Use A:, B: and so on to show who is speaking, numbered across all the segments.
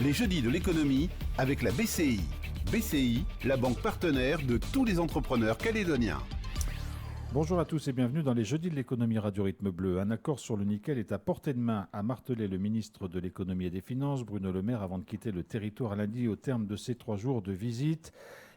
A: Les jeudis de l'économie avec la BCI. BCI, la banque partenaire de tous les entrepreneurs calédoniens.
B: Bonjour à tous et bienvenue dans les jeudis de l'économie Radio Rythme Bleu. Un accord sur le nickel est à portée de main, a martelé le ministre de l'économie et des finances, Bruno Le Maire, avant de quitter le territoire lundi au terme de ses 3 jours de visite.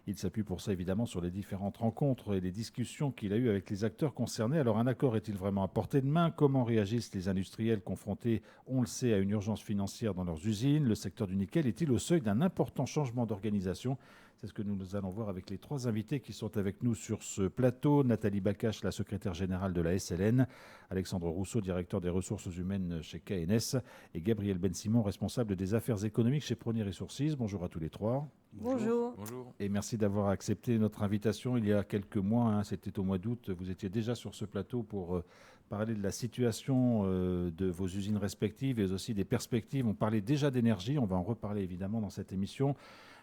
B: Il s'appuie pour ça évidemment sur les différentes rencontres et les discussions qu'il a eues avec les acteurs concernés. Alors un accord est-il vraiment à portée de main ? Comment réagissent les industriels confrontés, on le sait, à une urgence financière dans leurs usines ? Le secteur du nickel est-il au seuil d'un important changement d'organisation ? C'est ce que nous allons voir avec les 3 invités qui sont avec nous sur ce plateau. Nathalie Bakache, la secrétaire générale de la SLN, Alexandre Rousseau, directeur des ressources humaines chez KNS, et Gabriel Ben-Simon, responsable des affaires économiques chez Prony Resources. Bonjour à tous les 3.
C: Bonjour.
D: Bonjour.
B: Et merci d'avoir accepté notre invitation il y a quelques mois, c'était au mois d'août. Vous étiez déjà sur ce plateau pour parler de la situation de vos usines respectives et aussi des perspectives. On parlait déjà d'énergie, on va en reparler évidemment dans cette émission.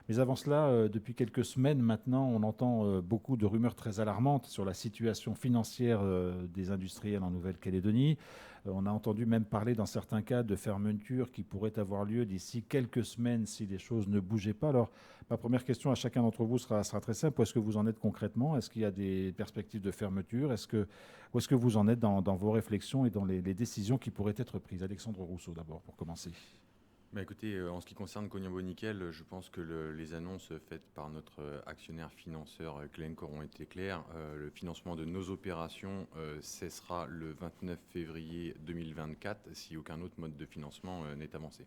B: Mais avant cela, depuis quelques semaines maintenant, on entend beaucoup de rumeurs très alarmantes sur la situation financière des industriels en Nouvelle-Calédonie. On a entendu même parler dans certains cas de fermeture qui pourrait avoir lieu d'ici quelques semaines si les choses ne bougeaient pas. Alors, ma première question à chacun d'entre vous sera très simple. Où est-ce que vous en êtes concrètement ? Est-ce qu'il y a des perspectives de fermeture ? Où est-ce que vous en êtes dans vos réflexions et dans les décisions qui pourraient être prises ? Alexandre Rousseau d'abord, pour commencer.
D: Écoutez, en ce qui concerne Koniambo Nickel, je pense que les annonces faites par notre actionnaire financeur Glencore ont été claires. Le financement de nos opérations cessera le 29 février 2024 si aucun autre mode de financement n'est avancé.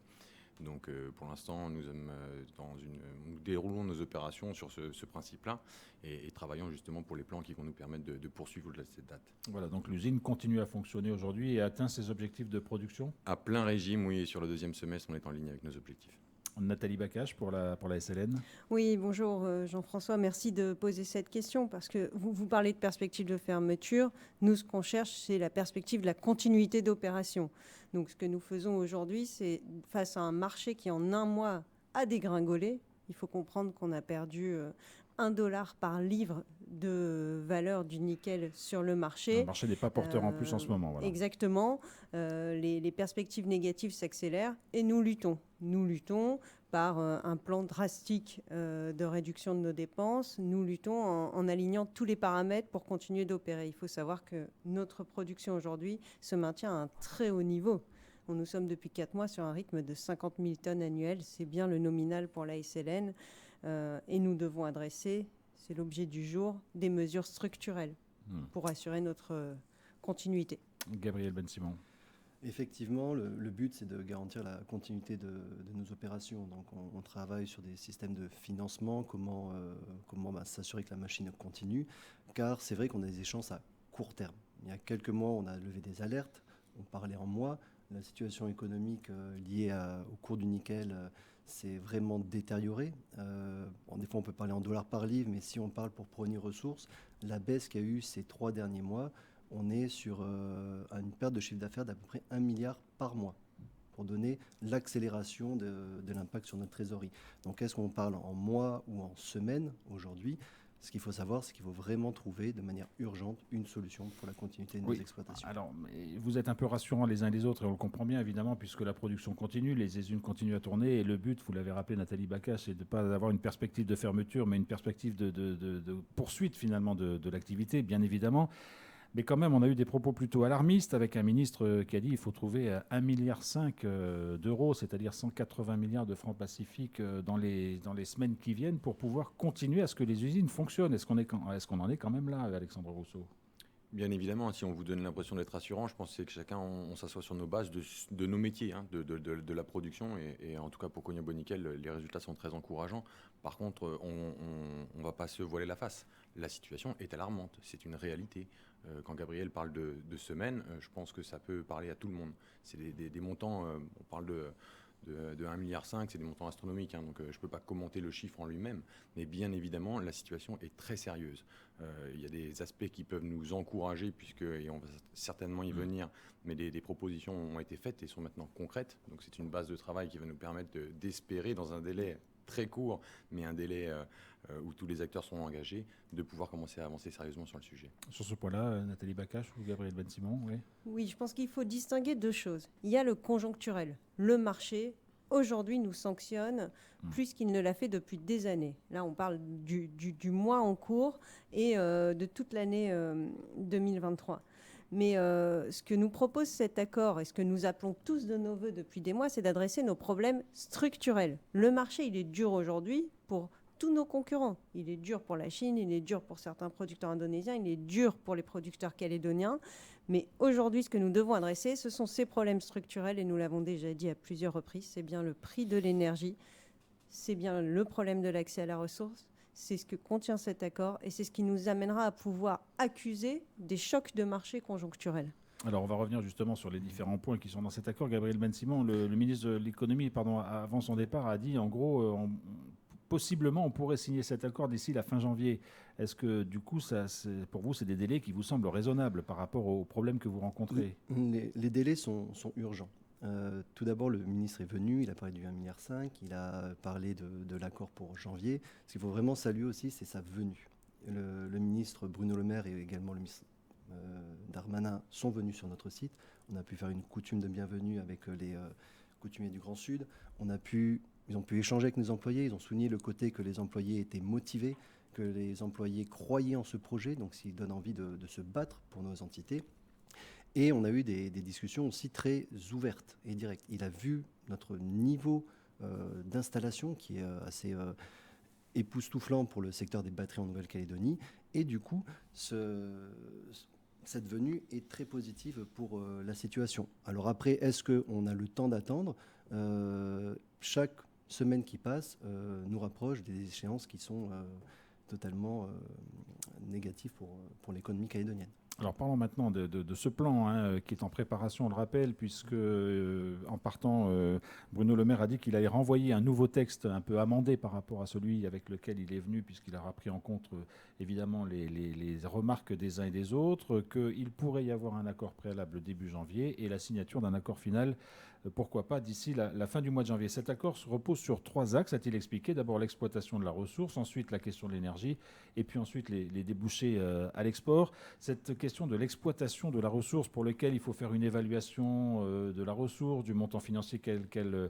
D: Donc pour l'instant, nous déroulons nos opérations sur ce principe-là et travaillons justement pour les plans qui vont nous permettre de poursuivre au-delà de cette date.
B: Voilà, donc l'usine continue à fonctionner aujourd'hui et atteint ses objectifs de production ?
D: À plein régime, oui, et sur le deuxième semestre, on est en ligne avec nos objectifs.
B: Nathalie Bakache pour la SLN.
C: Oui, bonjour Jean-François, merci de poser cette question parce que vous parlez de perspective de fermeture. Nous, ce qu'on cherche, c'est la perspective de la continuité d'opération. Donc, ce que nous faisons aujourd'hui, c'est face à un marché qui, en un mois, a dégringolé. Il faut comprendre qu'on a perdu $1 par livre de valeur du nickel sur le marché.
B: Le marché n'est pas porteur en plus en ce moment. Voilà.
C: Exactement. Les perspectives négatives s'accélèrent et nous luttons. Nous luttons par un plan drastique de réduction de nos dépenses. Nous luttons en alignant tous les paramètres pour continuer d'opérer. Il faut savoir que notre production aujourd'hui se maintient à un très haut niveau. Nous sommes depuis 4 mois sur un rythme de 50 000 tonnes annuelles. C'est bien le nominal pour la SLN. Et nous devons adresser, c'est l'objet du jour, des mesures structurelles pour assurer notre continuité.
B: Gabriel Ben-Simon.
E: Effectivement, le but, c'est de garantir la continuité de nos opérations. Donc, on travaille sur des systèmes de financement, comment s'assurer que la machine continue. Car c'est vrai qu'on a des échéances à court terme. Il y a quelques mois, on a levé des alertes. On parlait en mois. La situation économique liée au cours du nickel s'est vraiment détériorée. Des fois, on peut parler en dollars par livre, mais si on parle pour Prony Resources, la baisse qu'il y a eu ces 3 derniers mois, on est sur une perte de chiffre d'affaires d'à peu près 1 milliard par mois, pour donner l'accélération de l'impact sur notre trésorerie. Donc, est-ce qu'on parle en mois ou en semaines aujourd'hui ? Ce qu'il faut savoir, c'est qu'il faut vraiment trouver de manière urgente une solution pour la continuité de nos exploitations.
B: Alors, vous êtes un peu rassurants les uns les autres et on le comprend bien évidemment puisque la production continue, les usines continuent à tourner et le but, vous l'avez rappelé Nathalie Bakache, c'est de ne pas avoir une perspective de fermeture mais une perspective de poursuite finalement de l'activité, bien évidemment. Mais quand même, on a eu des propos plutôt alarmistes avec un ministre qui a dit qu'il faut trouver 1,5 milliard d'euros, c'est-à-dire 180 milliards de francs pacifiques dans les semaines qui viennent pour pouvoir continuer à ce que les usines fonctionnent. Est-ce qu'on en est quand même là, Alexandre Rousseau ?
D: Bien évidemment, si on vous donne l'impression d'être rassurant, je pense que chacun, on s'assoit sur nos bases de nos métiers, de la production. Et en tout cas, pour Koniambo Nickel, les résultats sont très encourageants. Par contre, on ne va pas se voiler la face. La situation est alarmante, c'est une réalité. Quand Gabriel parle de semaines, je pense que ça peut parler à tout le monde. C'est des montants, on parle de 1,5 milliard, c'est des montants astronomiques, donc je ne peux pas commenter le chiffre en lui-même, mais bien évidemment, la situation est très sérieuse. Il y a des aspects qui peuvent nous encourager, et on va certainement y venir, mais des propositions ont été faites et sont maintenant concrètes, donc c'est une base de travail qui va nous permettre d'espérer dans un délai très court, mais un délai où tous les acteurs sont engagés, de pouvoir commencer à avancer sérieusement sur le sujet.
B: Sur ce point-là, Nathalie Bakache ou Gabriel Ben-Simon, oui.
C: Oui, je pense qu'il faut distinguer deux choses. Il y a le conjoncturel. Le marché, aujourd'hui, nous sanctionne plus qu'il ne l'a fait depuis des années. Là, on parle du mois en cours et de toute l'année 2023. Mais ce que nous propose cet accord et ce que nous appelons tous de nos voeux depuis des mois, c'est d'adresser nos problèmes structurels. Le marché, il est dur aujourd'hui pour tous nos concurrents. Il est dur pour la Chine, il est dur pour certains producteurs indonésiens, il est dur pour les producteurs calédoniens. Mais aujourd'hui, ce que nous devons adresser, ce sont ces problèmes structurels, et nous l'avons déjà dit à plusieurs reprises, c'est bien le prix de l'énergie, c'est bien le problème de l'accès à la ressource, c'est ce que contient cet accord, et c'est ce qui nous amènera à pouvoir accuser des chocs de marché conjoncturels.
B: Alors, on va revenir justement sur les différents points qui sont dans cet accord. Gabriel Ben-Simon, le ministre de l'économie, avant son départ, a dit, en gros, possiblement, on pourrait signer cet accord d'ici la fin janvier. Est-ce que, du coup, pour vous, c'est des délais qui vous semblent raisonnables par rapport aux problèmes que vous rencontrez ?
E: Les délais sont urgents. Tout d'abord, le ministre est venu, il a parlé du 1,5 milliard, il a parlé de l'accord pour janvier. Ce qu'il faut vraiment saluer aussi, c'est sa venue. Le ministre Bruno Le Maire et également le ministre Darmanin sont venus sur notre site. On a pu faire une coutume de bienvenue avec les coutumiers du Grand Sud. Ils ont pu échanger avec nos employés, ils ont souligné le côté que les employés étaient motivés, que les employés croyaient en ce projet, donc ça donne envie de se battre pour nos entités. Et on a eu des discussions aussi très ouvertes et directes. Il a vu notre niveau d'installation qui est assez époustouflant pour le secteur des batteries en Nouvelle-Calédonie. Et du coup, cette venue est très positive pour la situation. Alors après, est-ce qu'on a le temps d'attendre ? Chaque semaine qui passe nous rapproche des échéances qui sont totalement négatives pour l'économie calédonienne.
B: Alors parlons maintenant de ce plan qui est en préparation, on le rappelle, puisque en partant, Bruno Le Maire a dit qu'il allait renvoyer un nouveau texte un peu amendé par rapport à celui avec lequel il est venu, puisqu'il aura pris en compte évidemment les remarques des uns et des autres, qu'il pourrait y avoir un accord préalable début janvier et la signature d'un accord final, pourquoi pas, d'ici la fin du mois de janvier. Cet accord se repose sur 3 axes, a-t-il expliqué. D'abord l'exploitation de la ressource, ensuite la question de l'énergie, et puis ensuite les débouchés à l'export. Cette question de l'exploitation de la ressource pour laquelle il faut faire une évaluation de la ressource, du montant financier qu'elle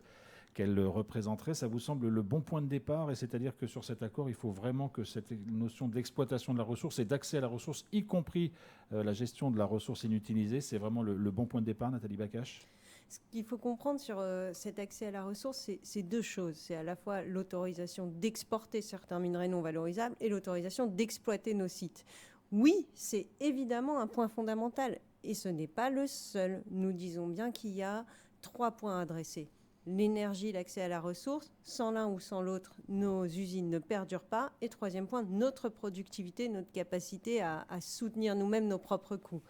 B: représenterait, ça vous semble le bon point de départ, et c'est-à-dire que sur cet accord, il faut vraiment que cette notion d'exploitation de la ressource et d'accès à la ressource, y compris la gestion de la ressource inutilisée, c'est vraiment le bon point de départ, Nathalie Bakache ?
C: Ce qu'il faut comprendre sur cet accès à la ressource, c'est 2 choses. C'est à la fois l'autorisation d'exporter certains minerais non valorisables et l'autorisation d'exploiter nos sites. Oui, c'est évidemment un point fondamental, et ce n'est pas le seul. Nous disons bien qu'il y a 3 points à adresser. L'énergie, l'accès à la ressource, sans l'un ou sans l'autre, nos usines ne perdurent pas. Et 3e point, notre productivité, notre capacité à soutenir nous-mêmes nos propres coûts.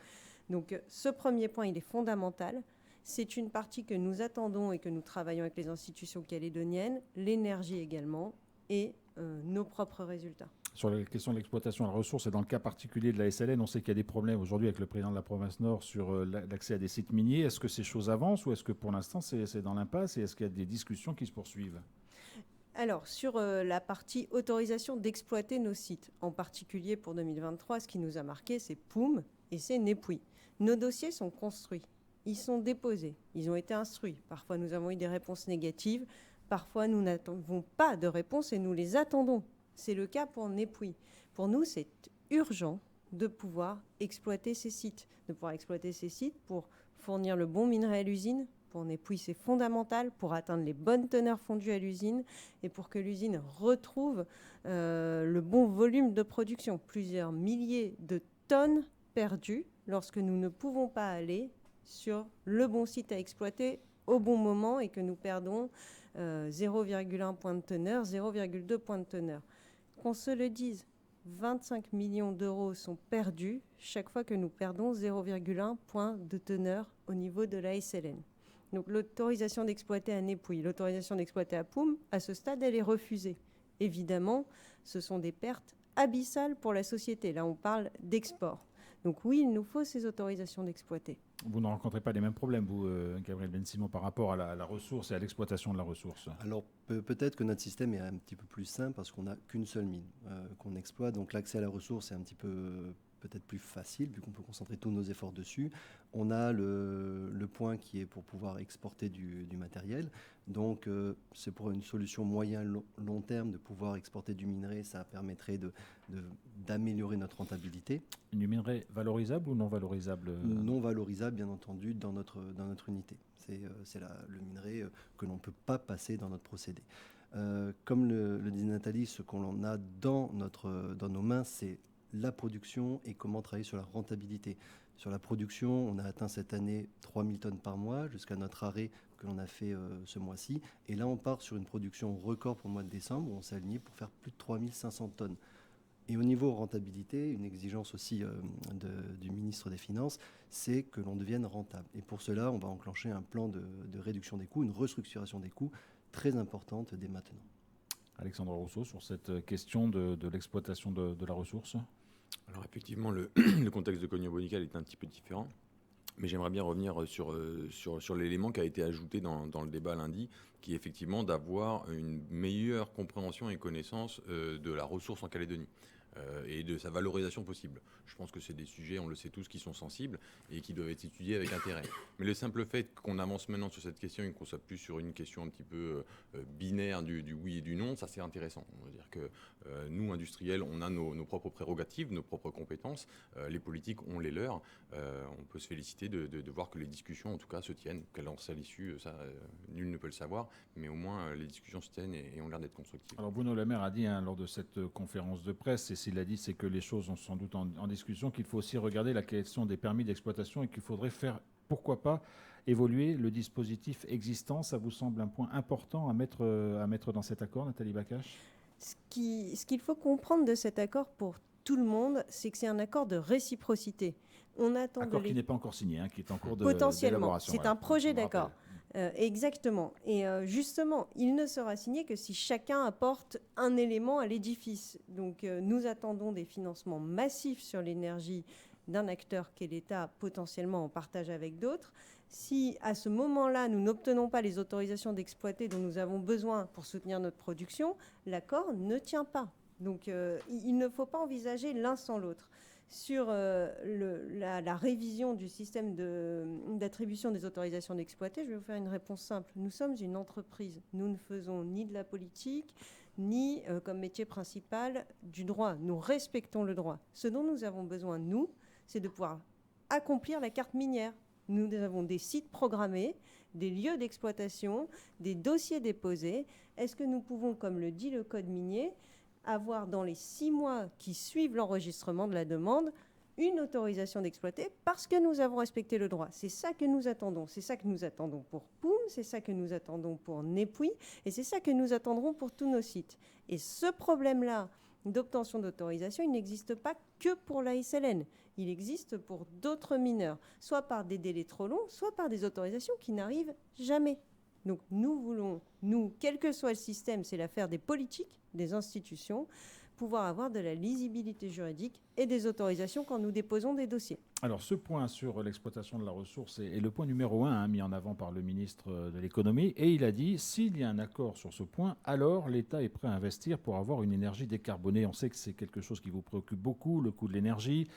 C: Donc ce premier point, il est fondamental. C'est une partie que nous attendons et que nous travaillons avec les institutions calédoniennes, l'énergie également, et nos propres résultats.
B: Sur la question de l'exploitation de la ressource, et dans le cas particulier de la SLN, on sait qu'il y a des problèmes aujourd'hui avec le président de la province Nord sur l'accès à des sites miniers. Est-ce que ces choses avancent ou est-ce que pour l'instant c'est dans l'impasse, et est-ce qu'il y a des discussions qui se poursuivent ?
C: Alors, sur la partie autorisation d'exploiter nos sites, en particulier pour 2023, ce qui nous a marqué, c'est Poum et c'est Nepouy. Nos dossiers sont construits. Ils sont déposés, ils ont été instruits. Parfois, nous avons eu des réponses négatives. Parfois, nous n'avons pas de réponse et nous les attendons. C'est le cas pour Nepouy. Pour nous, c'est urgent de pouvoir exploiter ces sites. De pouvoir exploiter ces sites pour fournir le bon minerai à l'usine. Pour Nepouy, c'est fondamental pour atteindre les bonnes teneurs fondues à l'usine et pour que l'usine retrouve le bon volume de production. Plusieurs milliers de tonnes perdues lorsque nous ne pouvons pas aller sur le bon site à exploiter au bon moment et que nous perdons 0,1 point de teneur, 0,2 point de teneur. Qu'on se le dise, 25 millions d'euros sont perdus chaque fois que nous perdons 0,1 point de teneur au niveau de la SLN. Donc l'autorisation d'exploiter à Nepouy, l'autorisation d'exploiter à Poum, à ce stade, elle est refusée. Évidemment, ce sont des pertes abyssales pour la société. Là, on parle d'export. Donc oui, il nous faut ces autorisations d'exploiter.
B: Vous ne rencontrez pas les mêmes problèmes, vous, Gabriel Ben-Simon, par rapport à la ressource et à l'exploitation de la ressource?
E: Alors peut-être que notre système est un petit peu plus simple parce qu'on n'a qu'une seule mine qu'on exploite. Donc l'accès à la ressource est un petit peu peut-être plus facile vu qu'on peut concentrer tous nos efforts dessus. On a le point qui est pour pouvoir exporter du matériel. Donc c'est pour une solution moyen-long terme de pouvoir exporter du minerai. Ça permettrait d'améliorer notre rentabilité.
B: Du minerai valorisable ou non valorisable?
E: Non valorisable, bien entendu, dans notre unité. C'est le minerai que l'on ne peut pas passer dans notre procédé. Comme le dit Nathalie, ce qu'on a dans nos mains, c'est la production et comment travailler sur la rentabilité. Sur la production, on a atteint cette année 3000 tonnes par mois jusqu'à notre arrêt que l'on a fait ce mois-ci. Et là, on part sur une production record pour le mois de décembre où on s'est aligné pour faire plus de 3500 tonnes. Et au niveau rentabilité, une exigence aussi du ministre des Finances, c'est que l'on devienne rentable. Et pour cela, on va enclencher un plan de réduction des coûts, une restructuration des coûts très importante dès maintenant.
B: Alexandre Rousseau, sur cette question de l'exploitation de la ressource?
D: Alors effectivement, le contexte de Cogno-Bonickel est un petit peu différent, mais j'aimerais bien revenir sur l'élément qui a été ajouté dans le débat lundi, qui est effectivement d'avoir une meilleure compréhension et connaissance de la ressource en Calédonie et de sa valorisation possible. Je pense que c'est des sujets, on le sait tous, qui sont sensibles et qui doivent être étudiés avec intérêt. Mais le simple fait qu'on avance maintenant sur cette question et qu'on soit plus sur une question un petit peu binaire du oui et du non, ça c'est intéressant. On va dire que nous, industriels, on a nos propres prérogatives, nos propres compétences. Les politiques ont les leurs. On peut se féliciter de voir que les discussions, en tout cas, se tiennent. Quelle en soit l'issue, ça, nul ne peut le savoir. Mais au moins, les discussions se tiennent et ont l'air d'être constructives.
B: Alors Bruno Le Maire a dit lors de cette conférence de presse, et s'il a dit, c'est que les choses sont sans doute en discussion, qu'il faut aussi regarder la question des permis d'exploitation et qu'il faudrait faire, pourquoi pas, évoluer le dispositif existant. Ça vous semble un point important à mettre dans cet accord, Nathalie Bakache?
C: Ce qu'il faut comprendre de cet accord pour tout le monde, c'est que c'est un accord de réciprocité. On attend
B: accord qui n'est pas encore signé, qui est en cours
C: potentiellement.
B: d'élaboration.
C: C'est un projet d'accord. Exactement. Et justement, il ne sera signé que si chacun apporte un élément à l'édifice. Donc nous attendons des financements massifs sur l'énergie d'un acteur qu'est l'État, potentiellement en partage avec d'autres. Si à ce moment-là, nous n'obtenons pas les autorisations d'exploiter dont nous avons besoin pour soutenir notre production, l'accord ne tient pas. Donc il ne faut pas envisager l'un sans l'autre. Sur la révision du système d'attribution des autorisations d'exploiter, je vais vous faire une réponse simple. Nous sommes une entreprise. Nous ne faisons ni de la politique, ni comme métier principal du droit. Nous respectons le droit. Ce dont nous avons besoin, nous, c'est de pouvoir accomplir la carte minière. Nous avons des sites programmés, des lieux d'exploitation, des dossiers déposés. Est-ce que nous pouvons, comme le dit le Code minier, avoir dans les 6 mois qui suivent l'enregistrement de la demande une autorisation d'exploiter parce que nous avons respecté le droit? C'est ça que nous attendons. C'est ça que nous attendons pour Poum, c'est ça que nous attendons pour Népouy et c'est ça que nous attendrons pour tous nos sites. Et ce problème-là d'obtention d'autorisation, il n'existe pas que pour la SLN. Il existe pour d'autres mineurs, soit par des délais trop longs, soit par des autorisations qui n'arrivent jamais. Donc nous voulons, quel que soit le système, c'est l'affaire des politiques, des institutions, pouvoir avoir de la lisibilité juridique et des autorisations quand nous déposons des dossiers.
B: Alors ce point sur l'exploitation de la ressource est le point numéro 1 mis en avant par le ministre de l'économie, et il a dit s'il y a un accord sur ce point, alors l'État est prêt à investir pour avoir une énergie décarbonée. On sait que c'est quelque chose qui vous préoccupe beaucoup, le coût de l'énergie,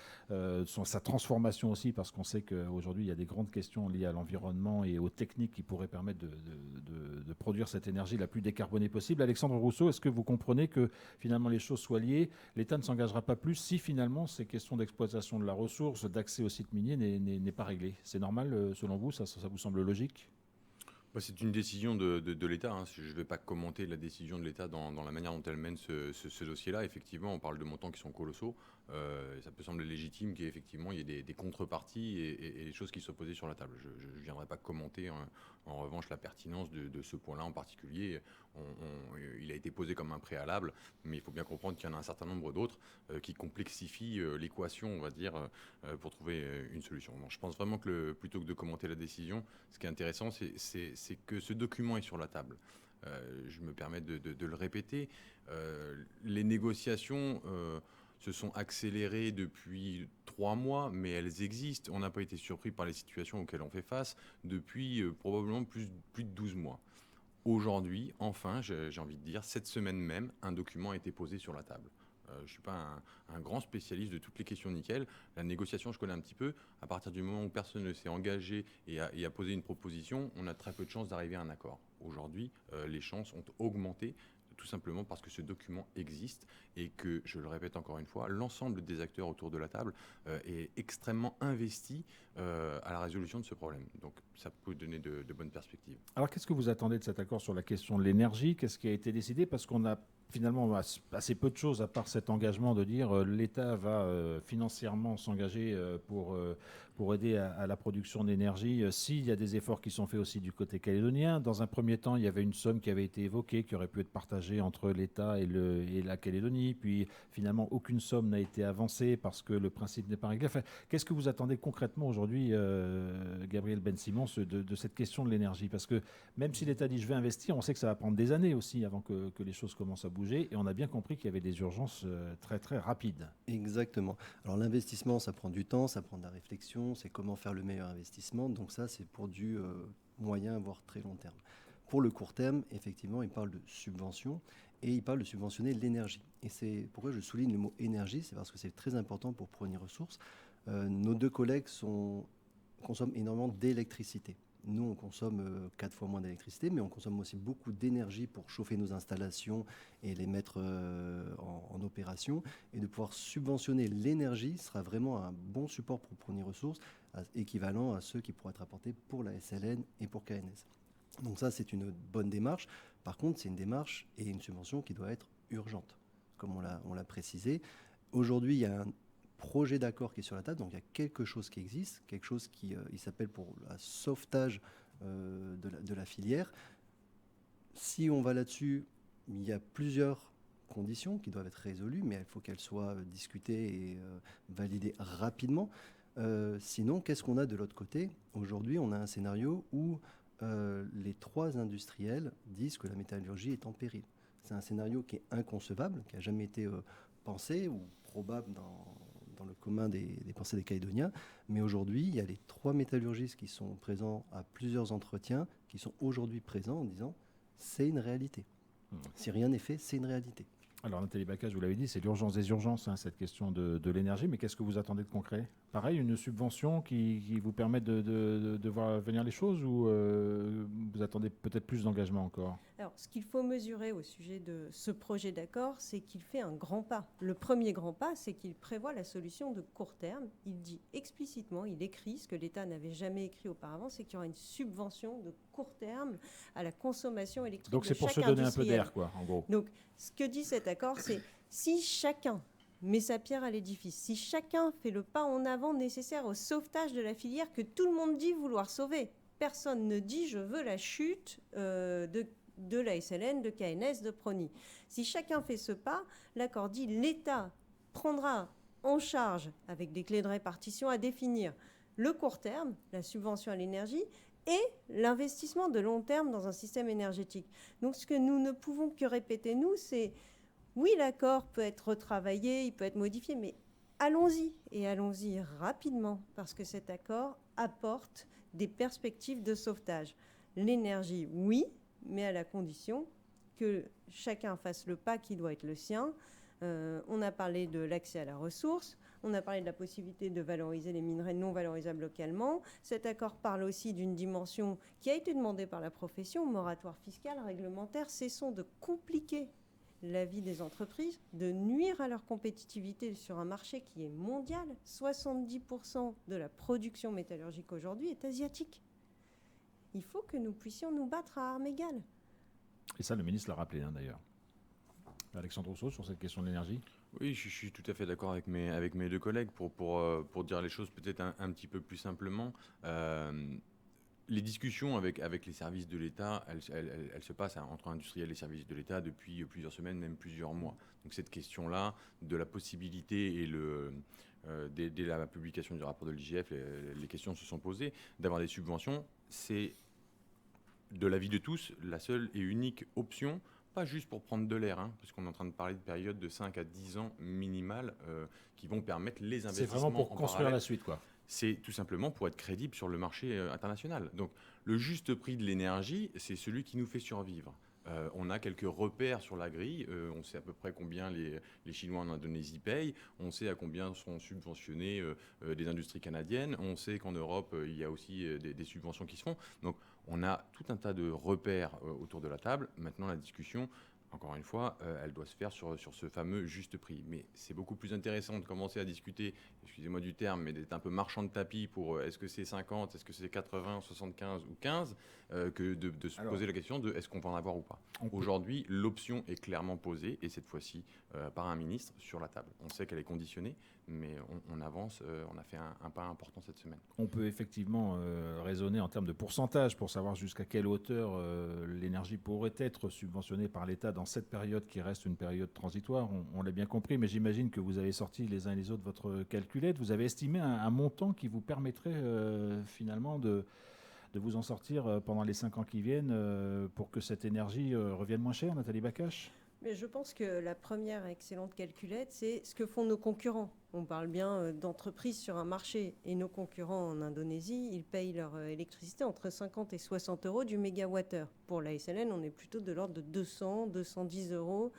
B: sa transformation aussi, parce qu'on sait qu'aujourd'hui il y a des grandes questions liées à l'environnement et aux techniques qui pourraient permettre de produire cette énergie la plus décarbonée possible. Alexandre Rousseau, est-ce que vous comprenez que finalement les choses soient liées? L'État ne s'engagera pas plus si finalement ces questions d'exploitation de la ressource, d'accès au site minier n'est pas réglé. C'est normal, selon vous? Ça vous semble logique?
D: C'est une décision de l'État. Je ne vais pas commenter la décision de l'État dans la manière dont elle mène ce dossier-là. Effectivement, on parle de montants qui sont colossaux. Ça peut sembler légitime qu'effectivement il y ait des contreparties et des choses qui soient posées sur la table. Je ne viendrai pas commenter en revanche la pertinence de ce point-là en particulier. Il a été posé comme un préalable, mais il faut bien comprendre qu'il y en a un certain nombre d'autres qui complexifient l'équation, on va dire, pour trouver une solution. Donc, je pense vraiment que plutôt que de commenter la décision, ce qui est intéressant, c'est que ce document est sur la table. Je me permets de le répéter. Les négociations se sont accélérées depuis 3 mois, mais elles existent. On n'a pas été surpris par les situations auxquelles on fait face depuis probablement plus de 12 mois. Aujourd'hui, enfin, j'ai envie de dire, cette semaine même, un document a été posé sur la table. Je ne suis pas un grand spécialiste de toutes les questions nickel. La négociation, je connais un petit peu. À partir du moment où personne ne s'est engagé et a posé une proposition, on a très peu de chances d'arriver à un accord. Aujourd'hui, les chances ont augmenté, tout simplement parce que ce document existe et que, je le répète encore une fois, l'ensemble des acteurs autour de la table est extrêmement investi à la résolution de ce problème. Donc ça peut donner de bonnes perspectives.
B: Alors qu'est-ce que vous attendez de cet accord sur la question de l'énergie? Qu'est-ce qui a été décidé? Parce qu'on a finalement assez peu de choses à part cet engagement de dire l'État va financièrement s'engager pour aider à la production d'énergie s'il y a des efforts qui sont faits aussi du côté calédonien. Dans un premier temps, il y avait une somme qui avait été évoquée, qui aurait pu être partagée entre l'État et la Calédonie. Puis finalement, aucune somme n'a été avancée parce que le principe n'est pas réglé. Enfin, qu'est-ce que vous attendez concrètement aujourd'hui, Gabriel Ben-Simon, de cette question de l'énergie? Parce que même si l'État dit je vais investir, on sait que ça va prendre des années aussi avant que les choses commencent à bouger. Et on a bien compris qu'il y avait des urgences très très rapides.
E: Exactement. Alors l'investissement, ça prend du temps, ça prend de la réflexion, c'est comment faire le meilleur investissement. Donc ça, c'est pour du moyen, voire très long terme. Pour le court terme, effectivement, il parle de subvention et il parle de subventionner l'énergie. Et c'est pourquoi je souligne le mot énergie, c'est parce que c'est très important pour Prony Ressources. Nos deux collègues consomment énormément d'électricité. Nous, on consomme 4 fois moins d'électricité, mais on consomme aussi beaucoup d'énergie pour chauffer nos installations et les mettre en opération. Et de pouvoir subventionner l'énergie sera vraiment un bon support pour Prony Ressources, équivalent à ceux qui pourraient être apportés pour la SLN et pour KNS. Donc ça, c'est une bonne démarche. Par contre, c'est une démarche et une subvention qui doit être urgente, comme on l'a précisé. Aujourd'hui, il y a un projet d'accord qui est sur la table, donc il y a quelque chose qui existe, quelque chose qui il s'appelle pour le sauvetage de la filière. Si on va là-dessus, il y a plusieurs conditions qui doivent être résolues, mais il faut qu'elles soient discutées et validées rapidement. Sinon, qu'est-ce qu'on a de l'autre côté? Aujourd'hui, on a un scénario où les 3 industriels disent que la métallurgie est en péril. C'est un scénario qui est inconcevable, qui n'a jamais été pensé ou probable dans le commun des pensées des Calédoniens. Mais aujourd'hui, il y a les 3 métallurgistes qui sont présents à plusieurs entretiens, qui sont aujourd'hui présents en disant c'est une réalité. Si rien n'est fait, c'est une réalité.
B: Alors Nathalie Bacage, vous l'avez dit, c'est l'urgence des urgences, cette question de l'énergie. Mais qu'est-ce que vous attendez de concret? Pareil, une subvention qui vous permet de voir venir les choses, ou vous attendez peut-être plus d'engagement encore?
C: Alors, ce qu'il faut mesurer au sujet de ce projet d'accord, c'est qu'il fait un grand pas. Le premier grand pas, c'est qu'il prévoit la solution de court terme. Il dit explicitement, il écrit ce que l'État n'avait jamais écrit auparavant, c'est qu'il y aura une subvention de court terme à la consommation électrique.
B: Donc c'est pour se donner un peu d'air, quoi, en gros.
C: Donc, ce que dit cet accord, c'est si chacun met sa pierre à l'édifice, si chacun fait le pas en avant nécessaire au sauvetage de la filière que tout le monde dit vouloir sauver. Personne ne dit je veux la chute de la SLN, de KNS, de Prony. Si chacun fait ce pas, l'accord dit l'État prendra en charge, avec des clés de répartition à définir, le court terme, la subvention à l'énergie, et l'investissement de long terme dans un système énergétique. Donc ce que nous ne pouvons que répéter, nous, c'est oui, l'accord peut être retravaillé, il peut être modifié, mais allons-y, et allons-y rapidement, parce que cet accord apporte des perspectives de sauvetage. L'énergie, oui, mais à la condition que chacun fasse le pas qui doit être le sien. On a parlé de l'accès à la ressource, on a parlé de la possibilité de valoriser les minerais non valorisables localement. Cet accord parle aussi d'une dimension qui a été demandée par la profession, moratoire fiscal, réglementaire. Cessons de compliquer la vie des entreprises, de nuire à leur compétitivité sur un marché qui est mondial. 70% de la production métallurgique aujourd'hui est asiatique. Il faut que nous puissions nous battre à armes égales.
B: Et ça, le ministre l'a rappelé, d'ailleurs. Alexandre Rousseau, sur cette question de l'énergie.
D: Oui, je suis tout à fait d'accord avec mes deux collègues pour dire les choses peut-être un petit peu plus simplement. Les discussions avec les services de l'État, elles se passent entre industriels et services de l'État depuis plusieurs semaines, même plusieurs mois. Donc cette question-là, de la possibilité et dès la publication du rapport de l'IGF, les questions se sont posées, d'avoir des subventions, c'est de l'avis de tous la seule et unique option pas juste pour prendre de l'air, parce qu'on est en train de parler de périodes de 5 à 10 ans minimales qui vont permettre les investissements.
B: C'est vraiment pour construire la suite, quoi.
D: C'est tout simplement pour être crédible sur le marché international. Donc le juste prix de l'énergie, c'est celui qui nous fait survivre. On a quelques repères sur la grille. On sait à peu près combien les Chinois en Indonésie payent. On sait à combien sont subventionnées les industries canadiennes. On sait qu'en Europe, il y a aussi des subventions qui se font. Donc, on a tout un tas de repères autour de la table. Maintenant, la discussion, encore une fois, elle doit se faire sur ce fameux juste prix. Mais c'est beaucoup plus intéressant de commencer à discuter, excusez-moi du terme, mais d'être un peu marchand de tapis pour est-ce que c'est 50, est-ce que c'est 80, 75 ou 15, que de se poser la question de est-ce qu'on va en avoir ou pas. Aujourd'hui, l'option est clairement posée, et cette fois-ci par un ministre, sur la table. On sait qu'elle est conditionnée, mais on avance, on a fait un pas important cette semaine.
B: On peut effectivement raisonner en termes de pourcentage pour savoir jusqu'à quelle hauteur l'énergie pourrait être subventionnée par l'État dans cette période qui reste une période transitoire. On l'a bien compris, mais j'imagine que vous avez sorti les uns et les autres votre calculette. Vous avez estimé un montant qui vous permettrait finalement de vous en sortir pendant les 5 ans qui viennent pour que cette énergie revienne moins chère, Nathalie Bakache ?
C: Mais je pense que la première excellente calculette, c'est ce que font nos concurrents. On parle bien d'entreprises sur un marché. Et nos concurrents en Indonésie, ils payent leur électricité entre 50 et 60 euros du mégawattheure. Pour la SLN, on est plutôt de l'ordre de 200, 210 euros.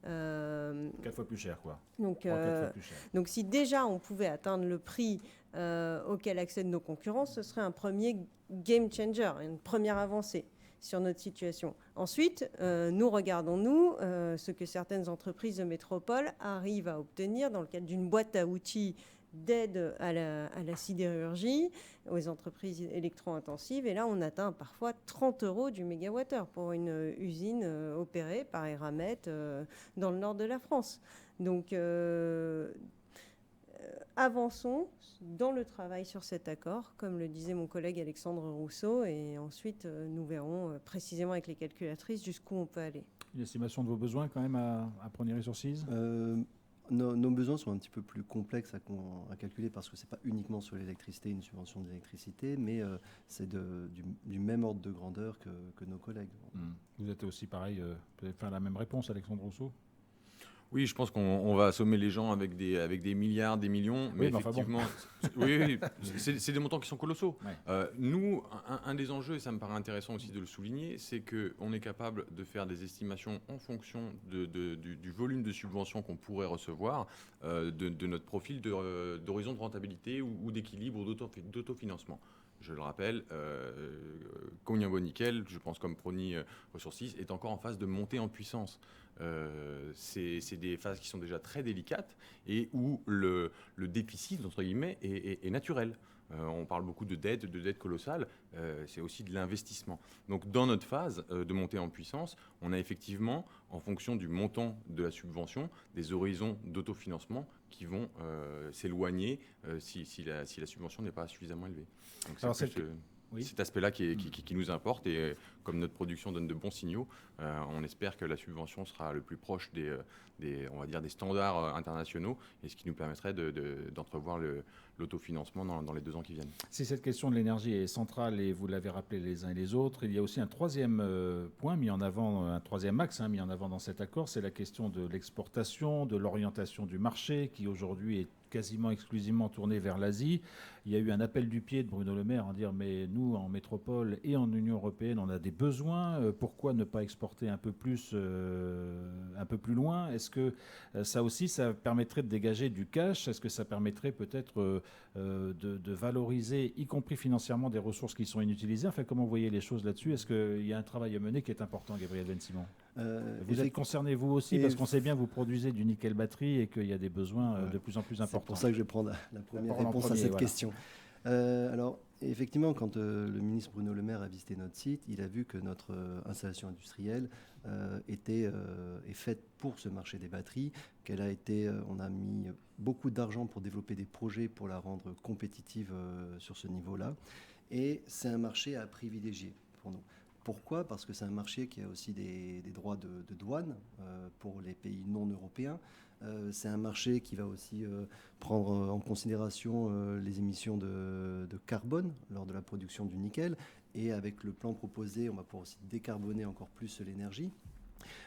B: 4 fois plus cher, quoi.
C: Donc,
B: 4 fois plus cher.
C: donc si déjà on pouvait atteindre le prix auquel accèdent nos concurrents, ce serait un premier game changer, une première avancée sur notre situation. Ensuite, nous regardons ce que certaines entreprises de métropole arrivent à obtenir dans le cadre d'une boîte à outils d'aide à la sidérurgie, aux entreprises électro-intensives. Et là, on atteint parfois 30 euros du mégawattheure pour une usine opérée par Eramet dans le nord de la France. Donc, avançons dans le travail sur cet accord, comme le disait mon collègue Alexandre Rousseau, et ensuite nous verrons précisément avec les calculatrices jusqu'où on peut aller.
B: Une estimation de vos besoins quand même à Prognery-sur-Cise ?
E: Nos besoins sont un petit peu plus complexes à calculer parce que ce n'est pas uniquement sur l'électricité, une subvention d'électricité, mais c'est du même ordre de grandeur que nos collègues.
B: Vous êtes aussi pareil, vous allez faire la même réponse, Alexandre Rousseau ?
D: Oui, je pense qu'on va assommer les gens avec des milliards, des millions, mais effectivement, oui, c'est des montants qui sont colossaux. Ouais. Nous, un des enjeux, et ça me paraît intéressant aussi de le souligner, c'est qu'on est capable de faire des estimations en fonction du volume de subventions qu'on pourrait recevoir, de notre profil d'horizon de rentabilité ou d'équilibre ou d'autofinancement. Je le rappelle, Congenbo Nickel, je pense comme Progny-Ressources, est encore en phase de montée en puissance. C'est des phases qui sont déjà très délicates et où le déficit, entre guillemets, est naturel. On parle beaucoup de dette colossale, c'est aussi de l'investissement. Donc dans notre phase de montée en puissance, on a effectivement, en fonction du montant de la subvention, des horizons d'autofinancement qui vont s'éloigner si la subvention n'est pas suffisamment élevée. Donc c'est cet aspect-là qui nous importe, et comme notre production donne de bons signaux, on espère que la subvention sera le plus proche on va dire des standards internationaux, et ce qui nous permettrait d'entrevoir l'autofinancement dans les 2 ans qui viennent.
B: Si cette question de l'énergie est centrale, et vous l'avez rappelé les uns et les autres, il y a aussi un troisième point mis en avant, un troisième axe mis en avant dans cet accord, c'est la question de l'exportation, de l'orientation du marché, qui aujourd'hui est quasiment exclusivement tourné vers l'Asie. Il y a eu un appel du pied de Bruno Le Maire en dire mais nous, en métropole et en Union européenne, on a des besoins. Pourquoi ne pas exporter un peu plus loin ? Est-ce que ça aussi, ça permettrait de dégager du cash ? Est-ce que ça permettrait peut-être de valoriser, y compris financièrement, des ressources qui sont inutilisées ? Enfin, comment vous voyez les choses là-dessus ? Est-ce qu'il y a un travail à mener qui est important, Gabriel Bensimon ? Vous êtes concerné, vous aussi, parce qu'on sait bien que vous produisez du nickel batterie et qu'il y a des besoins de plus en plus importants.
E: C'est pour ça que je vais prendre la première réponse à cette question. Alors, effectivement, quand le ministre Bruno Le Maire a visité notre site, il a vu que notre installation industrielle est faite pour ce marché des batteries, on a mis beaucoup d'argent pour développer des projets pour la rendre compétitive sur ce niveau-là. Et c'est un marché à privilégier pour nous. Pourquoi ? Parce que c'est un marché qui a aussi des droits de douane pour les pays non européens. C'est un marché qui va aussi prendre en considération les émissions de carbone lors de la production du nickel. Et avec le plan proposé, on va pouvoir aussi décarboner encore plus l'énergie.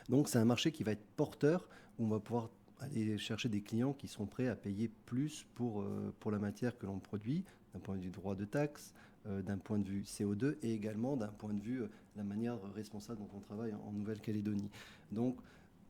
E: Donc c'est un marché qui va être porteur, où on va pouvoir aller chercher des clients qui sont prêts à payer plus pour la matière que l'on produit, d'un point de vue droit de taxe, d'un point de vue CO2 et également d'un point de vue la manière responsable dont on travaille en Nouvelle-Calédonie. Donc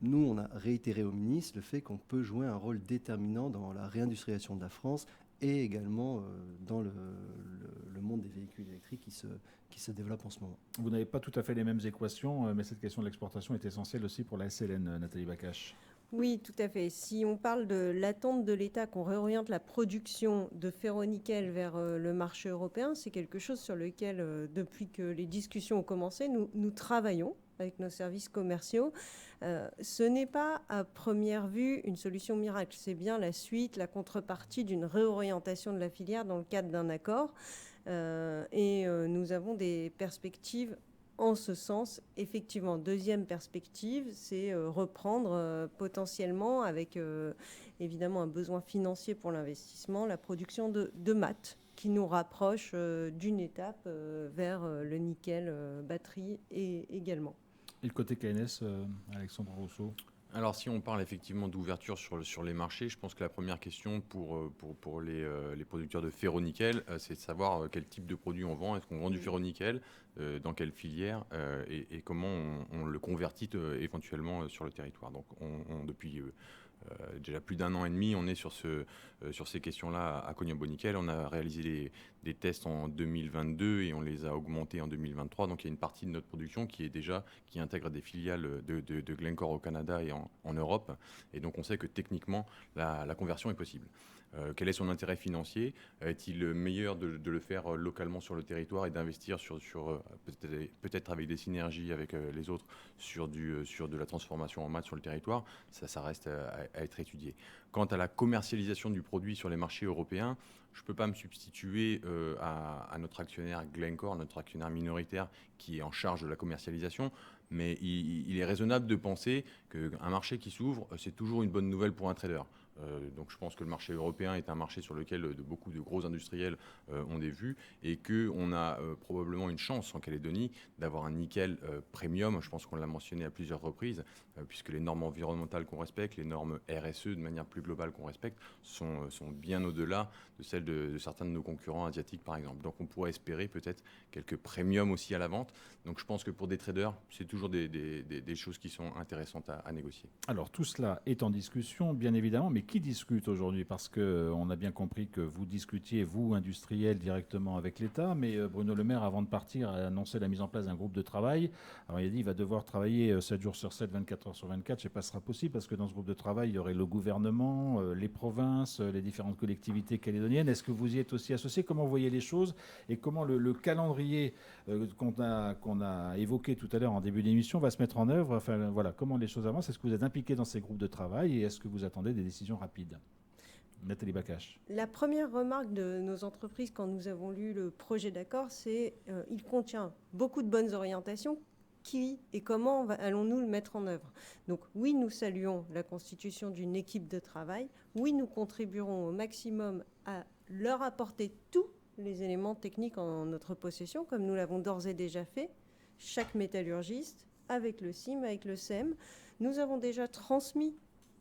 E: nous, on a réitéré au ministre le fait qu'on peut jouer un rôle déterminant dans la réindustrialisation de la France et également dans le monde des véhicules électriques qui se développe en ce moment.
B: Vous n'avez pas tout à fait les mêmes équations, mais cette question de l'exportation est essentielle aussi pour la SLN, Nathalie Bakache.
C: Oui, tout à fait. Si on parle de l'attente de l'État qu'on réoriente la production de ferro-nickel vers le marché européen, c'est quelque chose sur lequel, depuis que les discussions ont commencé, nous travaillons avec nos services commerciaux. Ce n'est pas à première vue une solution miracle, c'est bien la suite, la contrepartie d'une réorientation de la filière dans le cadre d'un accord. Nous avons des perspectives en ce sens. Effectivement, deuxième perspective, c'est reprendre potentiellement, avec évidemment un besoin financier pour l'investissement, la production de maths qui nous rapproche d'une étape vers le nickel batterie également.
B: Et le côté KNS, Alexandre Rousseau?
D: Alors, si on parle effectivement d'ouverture sur les marchés, je pense que la première question pour les producteurs de ferro-nickel, c'est de savoir quel type de produit on vend. Est-ce qu'on vend du ferro-nickel, dans quelle filière, et comment on le convertit éventuellement sur le territoire. Donc, depuis déjà plus d'un an et demi, on est sur ces questions-là à Cognac-Bonickel. On a réalisé des tests en 2022 et on les a augmentés en 2023. Donc il y a une partie de notre production qui intègre des filiales de Glencore au Canada et en Europe. Et donc on sait que techniquement, la conversion est possible. Quel est son intérêt financier? Est-il meilleur de le faire localement sur le territoire et d'investir peut-être avec des synergies avec les autres sur de la transformation en maths sur le territoire? Ça reste à être étudié. Quant à la commercialisation du produit sur les marchés européens, je ne peux pas me substituer à notre actionnaire Glencore, notre actionnaire minoritaire qui est en charge de la commercialisation, mais il est raisonnable de penser qu'un marché qui s'ouvre, c'est toujours une bonne nouvelle pour un trader. Donc je pense que le marché européen est un marché sur lequel beaucoup de gros industriels ont des vues et qu'on a probablement une chance en Calédonie d'avoir un nickel premium. Je pense qu'on l'a mentionné à plusieurs reprises, puisque les normes environnementales qu'on respecte, les normes RSE de manière plus globale qu'on respecte, sont bien au-delà de celles de certains de nos concurrents asiatiques par exemple. Donc on pourrait espérer peut-être quelques premiums aussi à la vente. Donc je pense que pour des traders, c'est toujours des choses qui sont intéressantes à négocier.
B: Alors tout cela est en discussion, bien évidemment, mais qui discute aujourd'hui? Parce qu'on a bien compris que vous discutiez, vous, industriels, directement avec l'État, mais Bruno Le Maire, avant de partir, a annoncé la mise en place d'un groupe de travail. Alors il a dit qu'il va devoir travailler 7 jours sur 7, 24 heures sur 24. Je ne sais pas si ce sera possible, parce que dans ce groupe de travail, il y aurait le gouvernement, les provinces, les différentes collectivités calédoniennes. Est-ce que vous y êtes aussi associé? Comment vous voyez les choses et comment le calendrier qu'on a évoqué tout à l'heure en début d'émission va se mettre en œuvre? Enfin, voilà, comment les choses avancent? Est-ce que vous êtes impliqué dans ces groupes de travail et est-ce que vous attendez des décisions rapides? Nathalie Bakache.
C: La première remarque de nos entreprises quand nous avons lu le projet d'accord, c'est qu'il contient beaucoup de bonnes orientations. Qui et comment allons-nous le mettre en œuvre? Donc oui, nous saluons la constitution d'une équipe de travail. Oui, nous contribuerons au maximum à leur apporter tous les éléments techniques en notre possession, comme nous l'avons d'ores et déjà fait, chaque métallurgiste, avec le CIM, avec le SEM. Nous avons déjà transmis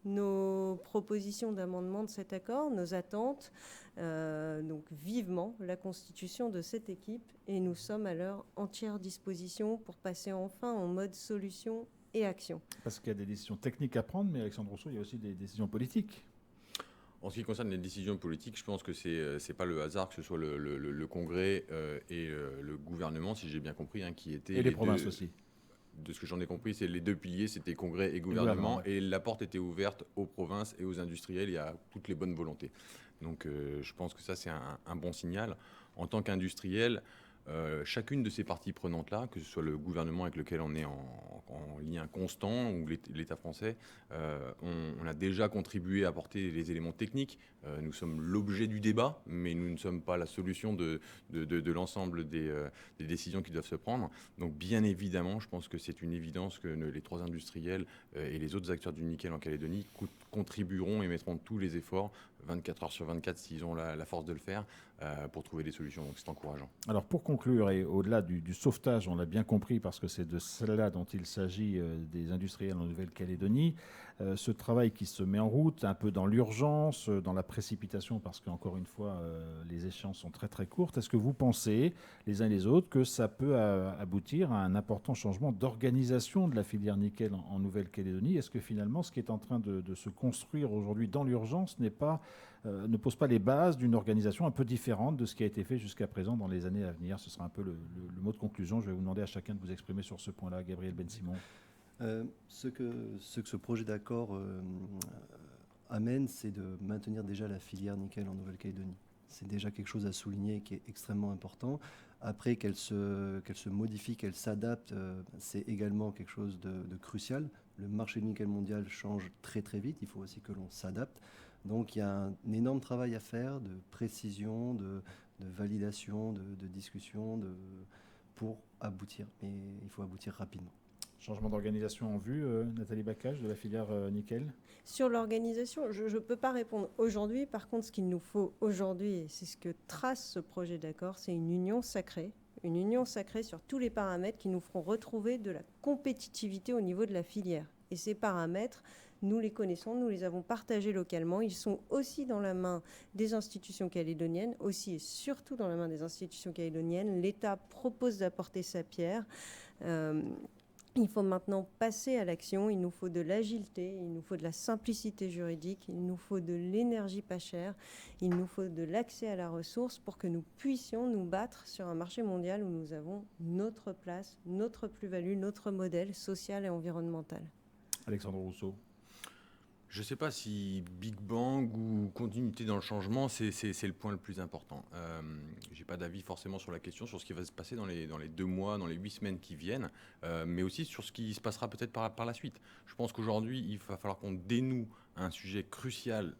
C: nos propositions d'amendement de cet accord, nos attentes, donc vivement la constitution de cette équipe et nous sommes à leur entière disposition pour passer enfin en mode solution et action.
B: Parce qu'il y a des décisions techniques à prendre, mais Alexandre Rousseau, il y a aussi des décisions politiques.
D: En ce qui concerne les décisions politiques, je pense que c'est pas le hasard que ce soit le Congrès et le gouvernement, si j'ai bien compris, qui étaient...
B: Et les provinces aussi.
D: De ce que j'en ai compris, c'est les deux piliers, c'était Congrès et gouvernement, et la porte était ouverte aux provinces et aux industriels et à toutes les bonnes volontés. Donc je pense que ça, c'est un bon signal. En tant qu'industriel, chacune de ces parties prenantes-là, que ce soit le gouvernement avec lequel on est en lien constant ou l'État français, on a déjà contribué à apporter les éléments techniques. Nous sommes l'objet du débat, mais nous ne sommes pas la solution de l'ensemble des décisions qui doivent se prendre. Donc bien évidemment, je pense que c'est une évidence que les trois industriels et les autres acteurs du nickel en Calédonie contribueront et mettront tous les efforts 24 heures sur 24 s'ils ont la force de le faire pour trouver des solutions. Donc c'est encourageant.
B: Alors pour conclure, et au-delà du sauvetage, on l'a bien compris parce que c'est de cela dont il s'agit des industriels en Nouvelle-Calédonie, ce travail qui se met en route un peu dans l'urgence, dans la précipitation parce qu'encore une fois les échéances sont très très courtes, est-ce que vous pensez les uns et les autres que ça peut aboutir à un important changement d'organisation de la filière nickel en Nouvelle-Calédonie? Est-ce que finalement ce qui est en train de se construire aujourd'hui dans l'urgence ne pose pas les bases d'une organisation un peu différente de ce qui a été fait jusqu'à présent dans les années à venir? Ce sera un peu le mot de conclusion. Je vais vous demander à chacun de vous exprimer sur ce point-là. Gabriel Ben-Simon.
E: Ce que ce projet d'accord amène, c'est de maintenir déjà la filière nickel en Nouvelle-Calédonie. C'est déjà quelque chose à souligner qui est extrêmement important. Après, qu'elle se modifie, qu'elle s'adapte, c'est également quelque chose de crucial. Le marché du nickel mondial change très très vite. Il faut aussi que l'on s'adapte. Donc il y a un énorme travail à faire de précision, de validation, de discussion pour aboutir. Mais il faut aboutir rapidement.
B: Changement d'organisation en vue, Nathalie Bacage de la filière nickel.
C: Sur l'organisation, je ne peux pas répondre aujourd'hui. Par contre, ce qu'il nous faut aujourd'hui, et c'est ce que trace ce projet d'accord, c'est une union sacrée sur tous les paramètres qui nous feront retrouver de la compétitivité au niveau de la filière. Et ces paramètres, nous les connaissons, nous les avons partagés localement. Ils sont aussi dans la main des institutions calédoniennes, aussi et surtout dans la main des institutions calédoniennes. L'État propose d'apporter sa pierre. Il faut maintenant passer à l'action, il nous faut de l'agilité, il nous faut de la simplicité juridique, il nous faut de l'énergie pas chère, il nous faut de l'accès à la ressource pour que nous puissions nous battre sur un marché mondial où nous avons notre place, notre plus-value, notre modèle social et environnemental.
B: Alexandre Rousseau.
D: Je ne sais pas si Big Bang ou continuité dans le changement, c'est le point le plus important. Je n'ai pas d'avis forcément sur la question, sur ce qui va se passer dans les 2 mois, dans les 8 semaines qui viennent, mais aussi sur ce qui se passera peut-être par la suite. Je pense qu'aujourd'hui, il va falloir qu'on dénoue un sujet crucial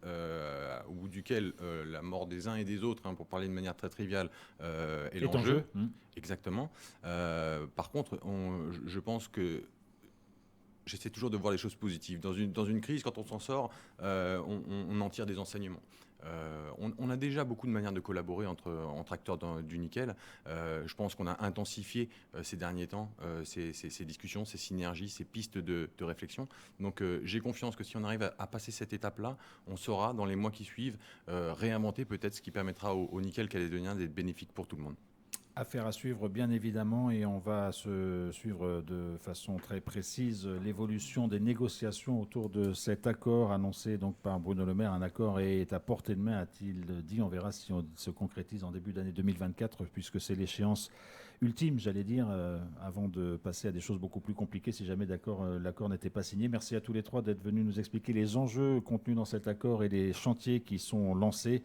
D: au bout duquel la mort des uns et des autres, pour parler de manière très triviale, est l'enjeu. Exactement. Par contre, je pense que j'essaie toujours de voir les choses positives. Dans une crise, quand on s'en sort, on en tire des enseignements. On a déjà beaucoup de manières de collaborer entre acteurs du nickel. Je pense qu'on a intensifié ces derniers temps ces discussions, ces synergies, ces pistes de réflexion. Donc j'ai confiance que si on arrive à passer cette étape-là, on saura, dans les mois qui suivent, réinventer peut-être ce qui permettra au nickel calédonien d'être bénéfique pour tout le monde.
B: Affaire à suivre bien évidemment, et on va se suivre de façon très précise l'évolution des négociations autour de cet accord annoncé donc par Bruno Le Maire. Un accord est à portée de main, a-t-il dit. On verra si on se concrétise en début d'année 2024 puisque c'est l'échéance ultime, j'allais dire, avant de passer à des choses beaucoup plus compliquées si jamais l'accord n'était pas signé. Merci à tous les trois d'être venus nous expliquer les enjeux contenus dans cet accord et les chantiers qui sont lancés.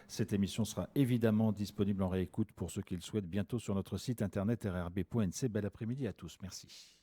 B: Cette émission sera évidemment disponible en réécoute pour ceux qui le souhaitent bientôt sur notre site internet rrb.nc. Bel après-midi à tous. Merci.